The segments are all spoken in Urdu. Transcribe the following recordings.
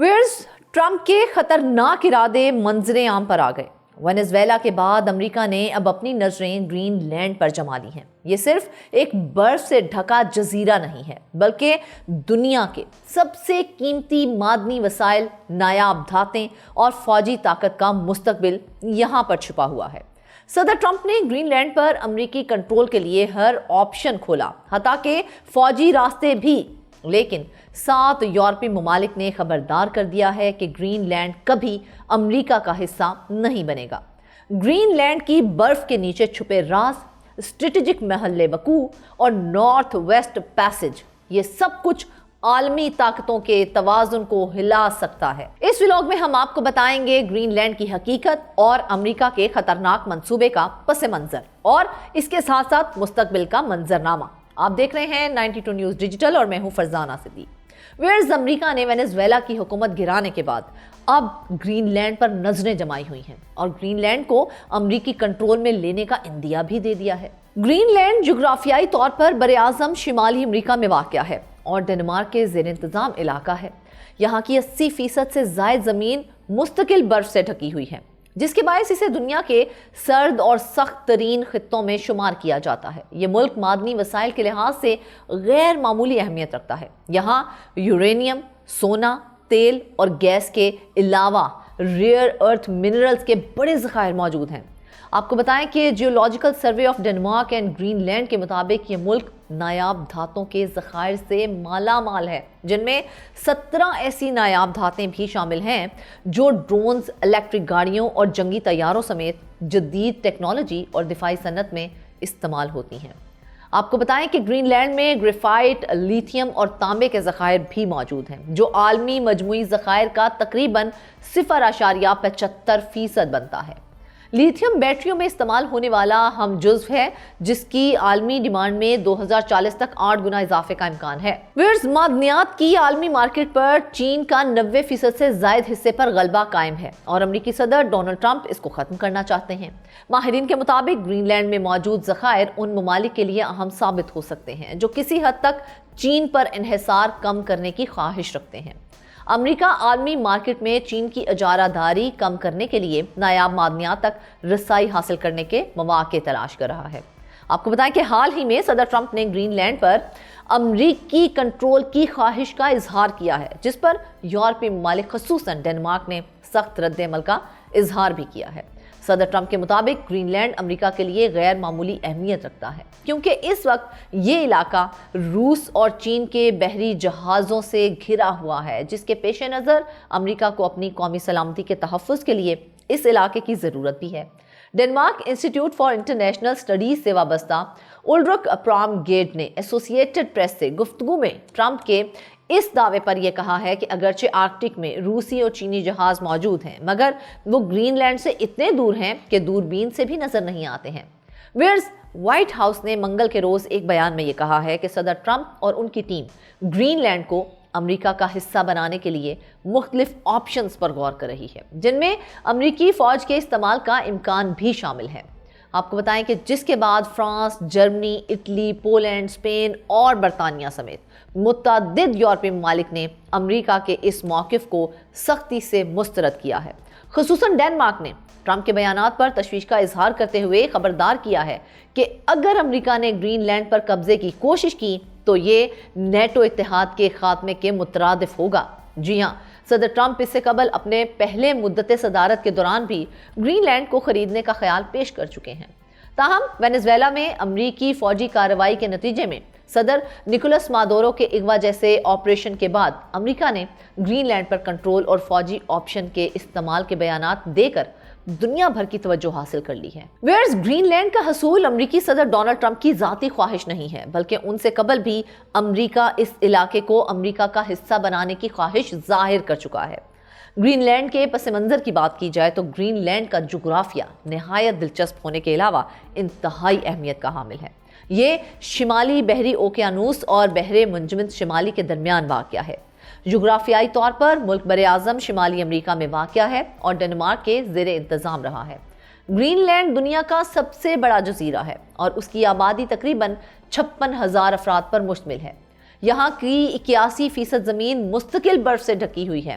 ویئرز ٹرمپ کے خطرناک ارادے منظر عام پر آ گئے۔ وینزویلا کے بعد امریکہ نے اب اپنی نظریں گرین لینڈ پر جما لی ہیں۔ یہ صرف ایک برف سے ڈھکا جزیرہ نہیں ہے، بلکہ دنیا کے سب سے قیمتی معدنی وسائل، نایاب دھاتیں اور فوجی طاقت کا مستقبل یہاں پر چھپا ہوا ہے۔ صدر ٹرمپ نے گرین لینڈ پر امریکی کنٹرول کے لیے ہر آپشن کھولا، حتیٰ کہ فوجی راستے بھی، لیکن 7 یورپی ممالک نے خبردار کر دیا ہے کہ گرین لینڈ کبھی امریکہ کا حصہ نہیں بنے گا۔ گرین لینڈ کی برف کے نیچے چھپے راز، اسٹریٹجک محل وقوع اور نارتھ ویسٹ پیسج، یہ سب کچھ عالمی طاقتوں کے توازن کو ہلا سکتا ہے۔ اس ولاگ میں ہم آپ کو بتائیں گے گرین لینڈ کی حقیقت اور امریکہ کے خطرناک منصوبے کا پس منظر، اور اس کے ساتھ ساتھ مستقبل کا منظرنامہ۔ آپ دیکھ رہے ہیں 92 نیوز ڈیجیٹل اور میں ہوں فرزانہ صدیق۔ ویئرز امریکہ نے وینزویلا کی حکومت گرانے کے بعد اب گرین لینڈ پر نظریں جمائی ہوئی ہیں اور گرین لینڈ کو امریکی کنٹرول میں لینے کا عندیہ بھی دے دیا ہے۔ گرین لینڈ جغرافیائی طور پر براعظم شمالی امریکہ میں واقع ہے اور ڈنمارک کے زیر انتظام علاقہ ہے۔ یہاں کی 80% سے زائد زمین مستقل برف سے ڈھکی ہوئی ہے، جس کے باعث اسے دنیا کے سرد اور سخت ترین خطوں میں شمار کیا جاتا ہے۔ یہ ملک معدنی وسائل کے لحاظ سے غیر معمولی اہمیت رکھتا ہے۔ یہاں یورینیم، سونا، تیل اور گیس کے علاوہ ریئر ارتھ منرلز کے بڑے ذخائر موجود ہیں۔ آپ کو بتائیں کہ geological survey of Denmark and Greenland کے مطابق یہ ملک نایاب دھاتوں کے ذخائر سے مالا مال ہے، جن میں 17 ایسی نایاب دھاتیں بھی شامل ہیں جو ڈرونز، الیکٹرک گاڑیوں اور جنگی طیاروں سمیت جدید ٹیکنالوجی اور دفاعی صنعت میں استعمال ہوتی ہیں۔ آپ کو بتائیں کہ گرین لینڈ میں گریفائٹ، لیتھیم اور تانبے کے ذخائر بھی موجود ہیں، جو عالمی مجموعی ذخائر کا تقریباً 0.75% بنتا ہے۔ لیتھیم بیٹریوں میں استعمال ہونے والا ہم جزو ہے، جس کی عالمی ڈیمانڈ میں 2040 تک 8 گنا اضافے کا امکان ہے۔ ویئرز معدنیات کی عالمی مارکیٹ پر چین کا 90% سے زائد حصے پر غلبہ قائم ہے اور امریکی صدر ڈونلڈ ٹرمپ اس کو ختم کرنا چاہتے ہیں۔ ماہرین کے مطابق گرین لینڈ میں موجود ذخائر ان ممالک کے لیے اہم ثابت ہو سکتے ہیں جو کسی حد تک چین پر انحصار کم کرنے کی خواہش رکھتے ہیں۔ امریکہ عالمی مارکیٹ میں چین کی اجارہ داری کم کرنے کے لیے نایاب معدنیات تک رسائی حاصل کرنے کے مواقع تلاش کر رہا ہے۔ آپ کو بتائیں کہ حال ہی میں صدر ٹرمپ نے گرین لینڈ پر امریکی کنٹرول کی خواہش کا اظہار کیا ہے، جس پر یورپی ممالک خصوصاً ڈنمارک نے سخت رد عمل کا اظہار بھی کیا ہے۔ صدر ٹرمپ کے مطابق گرین لینڈ امریکہ کے لیے غیر معمولی اہمیت رکھتا ہے، کیونکہ اس وقت یہ علاقہ روس اور چین کے بحری جہازوں سے گھرا ہوا ہے، جس کے پیش نظر امریکہ کو اپنی قومی سلامتی کے تحفظ کے لیے اس علاقے کی ضرورت بھی ہے۔ Denmark institute for international studies سے وابستہ اولرک پرام گیٹ نے ایسوسیٹڈ پریس سے گفتگو میں ٹرمپ کے اس دعوے پر یہ کہا ہے کہ اگرچہ آرکٹک میں روسی اور چینی جہاز موجود ہیں، مگر وہ گرین لینڈ سے اتنے دور ہیں کہ دوربین سے بھی نظر نہیں آتے ہیں۔ ویئرز وائٹ ہاؤس نے منگل کے روز ایک بیان میں یہ کہا ہے کہ صدر ٹرمپ اور ان کی ٹیم گرین لینڈ کو امریکہ کا حصہ بنانے کے لیے مختلف آپشنز پر غور کر رہی ہے، جن میں امریکی فوج کے استعمال کا امکان بھی شامل ہے۔ آپ کو بتائیں کہ جس کے بعد France, Germany, Italy, Poland, Spain اور برطانیہ سمیت متعدد یورپی ممالک نے امریکہ کے اس موقف کو سختی سے مسترد کیا ہے۔ خصوصاً ڈنمارک نے ٹرمپ کے بیانات پر تشویش کا اظہار کرتے ہوئے خبردار کیا ہے کہ اگر امریکہ نے گرین لینڈ پر قبضے کی کوشش کی تو یہ نیٹو اتحاد کے خاتمے کے مترادف ہوگا۔ جی ہاں، صدر ٹرمپ اس سے قبل اپنے پہلے مدت صدارت کے دوران بھی گرین لینڈ کو خریدنے کا خیال پیش کر چکے ہیں۔ تاہم وینزویلا میں امریکی فوجی کارروائی کے نتیجے میں صدر نکولس مادورو کے اغوا جیسے آپریشن کے بعد امریکہ نے گرین لینڈ پر کنٹرول اور فوجی آپشن کے استعمال کے بیانات دے کر دنیا بھر کی توجہ حاصل کر لی ہے۔ ویئرز گرین لینڈ کا حصول امریکی صدر ڈونلڈ ٹرمپ کی ذاتی خواہش نہیں ہے، بلکہ ان سے قبل بھی امریکہ اس علاقے کو امریکہ کا حصہ بنانے کی خواہش ظاہر کر چکا ہے۔ گرین لینڈ کے پس منظر کی بات کی جائے تو گرین لینڈ کا جغرافیہ نہایت دلچسپ ہونے کے علاوہ انتہائی اہمیت کا حامل ہے۔ یہ شمالی بحری اوقیانوس اور بحر منجمد شمالی کے درمیان واقع ہے۔ جغرافیائی طور پر ملک براعظم شمالی امریکہ میں واقع ہے اور ڈنمارک کے زیر انتظام رہا ہے۔ گرین لینڈ دنیا کا سب سے بڑا جزیرہ ہے اور اس کی آبادی تقریباً 56,000 افراد پر مشتمل ہے۔ یہاں کی 81% زمین مستقل برف سے ڈھکی ہوئی ہے،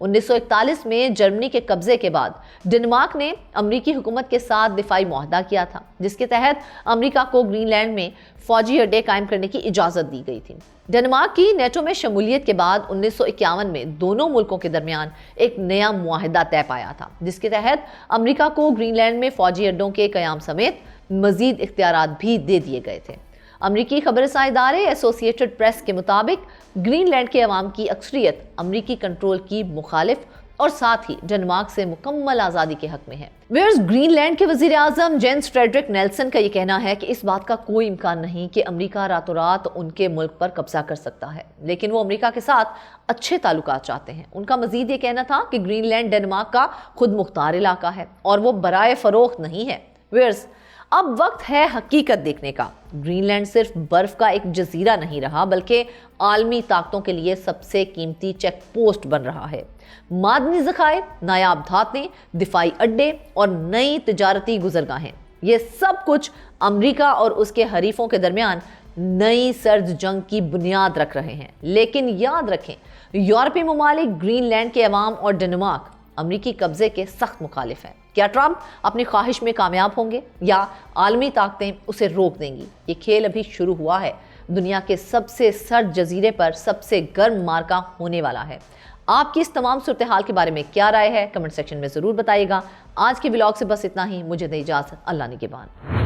1941 میں جرمنی کے قبضے کے بعد ڈنمارک نے امریکی حکومت کے ساتھ دفاعی معاہدہ کیا تھا، جس کے تحت امریکہ کو گرین لینڈ میں فوجی اڈے قائم کرنے کی اجازت دی گئی تھی۔ ڈنمارک کی نیٹو میں شمولیت کے بعد 1951 میں دونوں ملکوں کے درمیان ایک نیا معاہدہ طے پایا تھا، جس کے تحت امریکہ کو گرین لینڈ میں فوجی اڈوں کے قیام سمیت مزید اختیارات بھی دے دیے گئے تھے۔ امریکی خبر رساں ادارے ایسوسی ایٹڈ پریس کے مطابق گرین لینڈ کے عوام کی اکثریت امریکی کنٹرول کی مخالف اور ساتھ ہی ڈنمارک سے مکمل آزادی کے حق میں ہے۔ گرین لینڈ کے وزیر اعظم جینس فریڈرک نیلسن کا یہ کہنا ہے کہ اس بات کا کوئی امکان نہیں کہ امریکہ راتوں رات ان کے ملک پر قبضہ کر سکتا ہے، لیکن وہ امریکہ کے ساتھ اچھے تعلقات چاہتے ہیں۔ ان کا مزید یہ کہنا تھا کہ گرین لینڈ ڈنمارک کا خود مختار علاقہ ہے اور وہ برائے فروخت نہیں ہے۔ اب وقت ہے حقیقت دیکھنے کا۔ گرین لینڈ صرف برف کا ایک جزیرہ نہیں رہا، بلکہ عالمی طاقتوں کے لیے سب سے قیمتی چیک پوسٹ بن رہا ہے۔ معدنی ذخائر، نایاب دھاتیں، دفاعی اڈے اور نئی تجارتی گزرگاہیں، یہ سب کچھ امریکہ اور اس کے حریفوں کے درمیان نئی سرد جنگ کی بنیاد رکھ رہے ہیں۔ لیکن یاد رکھیں، یورپی ممالک گرین لینڈ کے عوام اور ڈنمارک امریکی قبضے کے سخت مخالف ہیں۔ کیا ٹرمپ اپنی خواہش میں کامیاب ہوں گے یا عالمی طاقتیں اسے روک دیں گی؟ یہ کھیل ابھی شروع ہوا ہے۔ دنیا کے سب سے سرد جزیرے پر سب سے گرم معرکہ ہونے والا ہے۔ آپ کی اس تمام صورتحال کے بارے میں کیا رائے ہے؟ کمنٹ سیکشن میں ضرور بتائیے گا۔ آج کے ولاگ سے بس اتنا ہی، مجھے دے اجازت، اللہ نگہبان۔